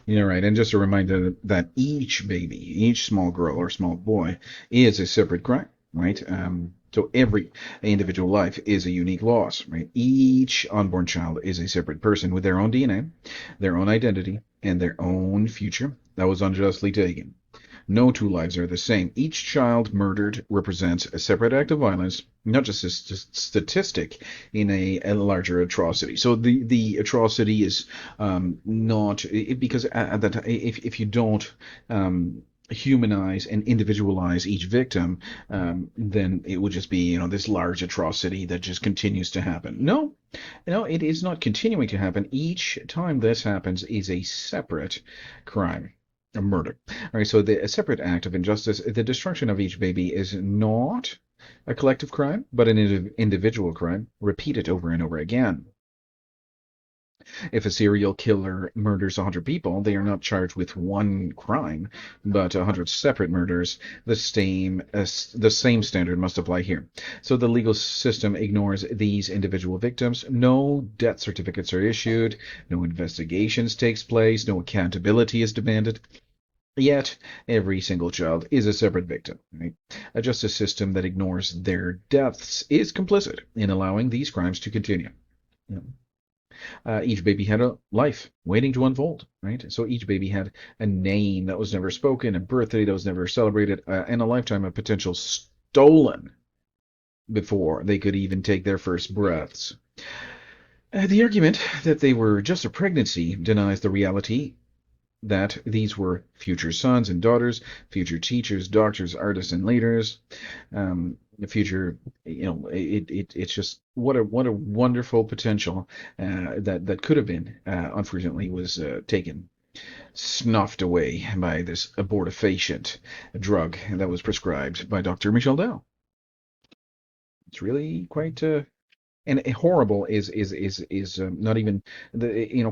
You're right. And just a reminder that each baby, each small girl or small boy is a separate crime, right? So every individual life is a unique loss, right? Each unborn child is a separate person with their own DNA, their own identity, and their own future that was unjustly taken. No two lives are the same. Each child murdered represents a separate act of violence, not just a statistic in a larger atrocity. So the atrocity is not because at that if you don't humanize and individualize each victim, then it would just be this large atrocity that just continues to happen. No, no, it is not continuing to happen. Each time this happens is a separate crime, a murder. All right, so a separate act of injustice. The destruction of each baby is not a collective crime, but an individual crime, repeated over and over again. If a serial killer murders 100 people, they are not charged with one crime, but 100 separate murders. The same standard must apply here. So the legal system ignores these individual victims. No death certificates are issued. No investigations takes place. No accountability is demanded. Yet, every single child is a separate victim. Right? A justice system that ignores their deaths is complicit in allowing these crimes to continue. You know, each baby had a life waiting to unfold, right? So each baby had a name that was never spoken, a birthday that was never celebrated, and a lifetime of potential stolen before they could even take their first breaths. The argument that they were just a pregnancy denies the reality that these were future sons and daughters, future teachers, doctors, artists, and leaders. The future, it's just what a wonderful potential that could have been. Unfortunately, was taken, snuffed away by this abortifacient drug that was prescribed by Dr. Michel Dell. It's really quite and horrible is not even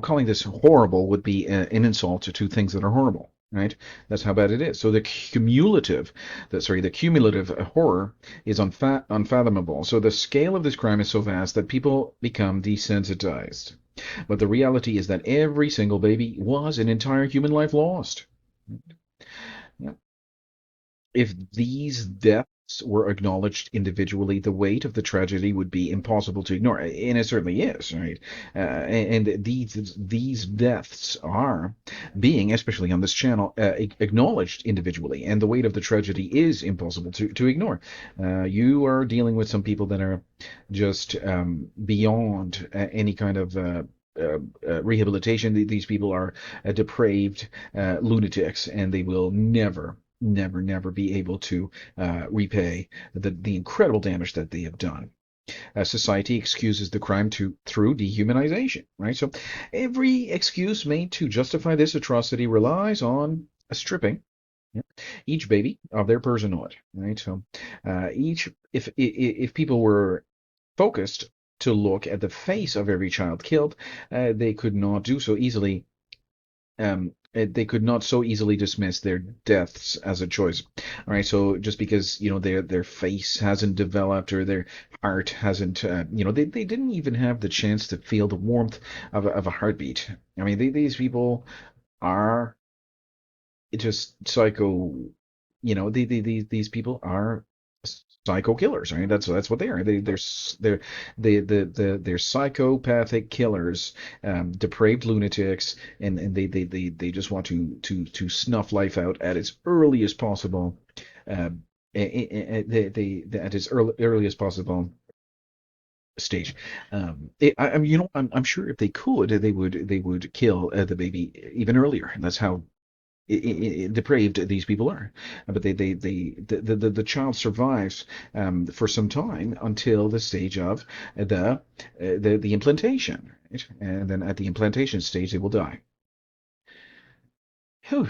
calling this horrible would be an insult to things that are horrible, right? That's how bad it is. So the cumulative horror is unfathomable. So the scale of this crime is so vast that people become desensitized. But the reality is that every single baby was an entire human life lost. Yeah. If these deaths were acknowledged individually, the weight of the tragedy would be impossible to ignore, and it certainly is, right? And these deaths are being, especially on this channel, acknowledged individually, and the weight of the tragedy is impossible to ignore. You are dealing with some people that are just beyond any kind of rehabilitation. These people are depraved lunatics, and they will never be able to repay the incredible damage that they have done. Society excuses the crime through dehumanization, right? So every excuse made to justify this atrocity relies on a stripping, yeah, each baby of their personhood, right? So each if people were focused to look at the face of every child killed, they could not do so easily they could not so easily dismiss their deaths as a choice. All right, so just because their face hasn't developed or their heart hasn't, they didn't even have the chance to feel the warmth of a heartbeat. I mean, these people are just psycho. These people are psycho killers. Right? That's what they are. They're psychopathic killers, depraved lunatics, and they just want to snuff life out at its earliest possible. At its earliest possible stage. I'm sure if they could, they would kill the baby even earlier. That's how depraved these people are. But the child survives for some time until the stage of the implantation, right? And then at the implantation stage, they will die. Whew.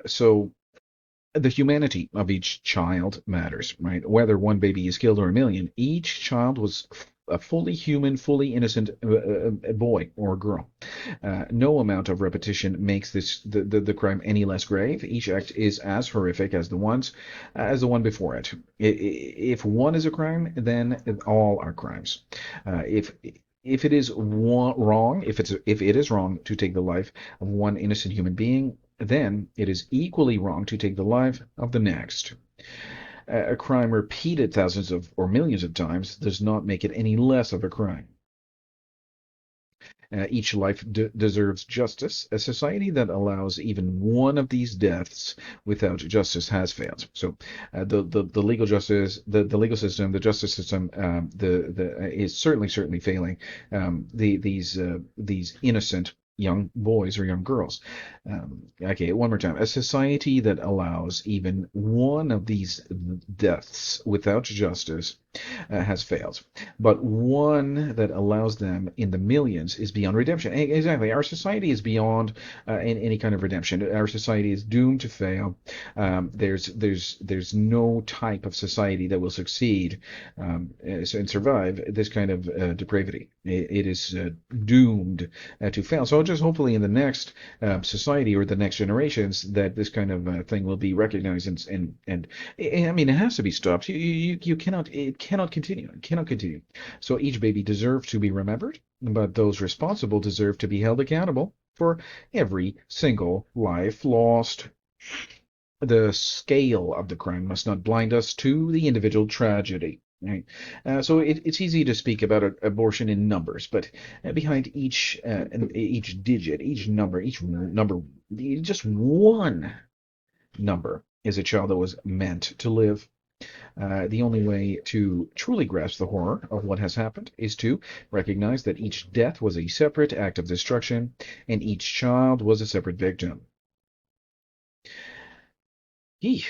So the humanity of each child matters, right? Whether one baby is killed or a million, each child was a fully human, fully innocent boy or girl. No amount of repetition makes the crime any less grave. Each act is as horrific as the one before it. If one is a crime, then all are crimes. If If it is wrong, if it is wrong to take the life of one innocent human being, then it is equally wrong to take the life of the next. A crime repeated thousands of or millions of times does not make it any less of a crime. Each life deserves justice. A society that allows even one of these deaths without justice has failed. So, the legal justice, the legal system, the justice system, is certainly failing. These innocent young boys or young girls. Okay, one more time. A society that allows even one of these deaths without justice has failed. But one that allows them in the millions is beyond redemption. Exactly. Our society is beyond any kind of redemption. Our society is doomed to fail. There's no type of society that will succeed and survive this kind of depravity. It is doomed to fail. So just hopefully in the next society or the next generations that this kind of thing will be recognized and I mean, it has to be stopped. You cannot, it cannot continue. It cannot continue. So each baby deserves to be remembered, but those responsible deserve to be held accountable for every single life lost. The scale of the crime must not blind us to the individual tragedy. Right? So it's easy to speak about abortion in numbers, but behind each digit, each number, just one number is a child that was meant to live. The only way to truly grasp the horror of what has happened is to recognize that each death was a separate act of destruction and each child was a separate victim. Eesh.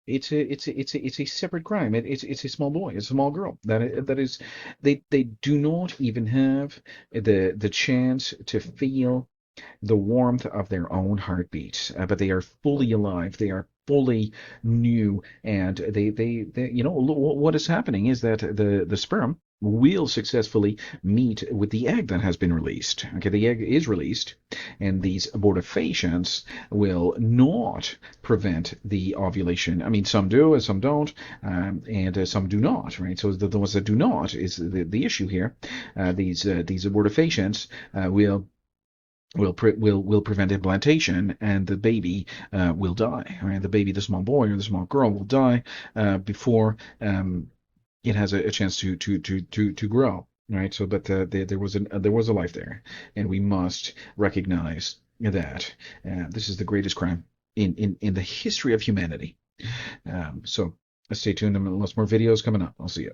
It's a separate crime. It's a small boy, it's a small girl. That is they do not even have the chance to feel the warmth of their own heartbeats, but they are fully alive. They are fully new, and they what is happening is that the sperm will successfully meet with the egg that has been released. Okay, the egg is released, and these abortifacients will not prevent the ovulation. I mean, some do and some don't, and some do not. Right. So the ones that do not is the issue here. These abortifacients will prevent implantation, and the baby will die. Right? The baby, the small boy or the small girl, will die before it has a chance to grow. Right. So, but there was a life there, and we must recognize that this is the greatest crime in the history of humanity. So stay tuned. Lots more videos coming up. I'll see you.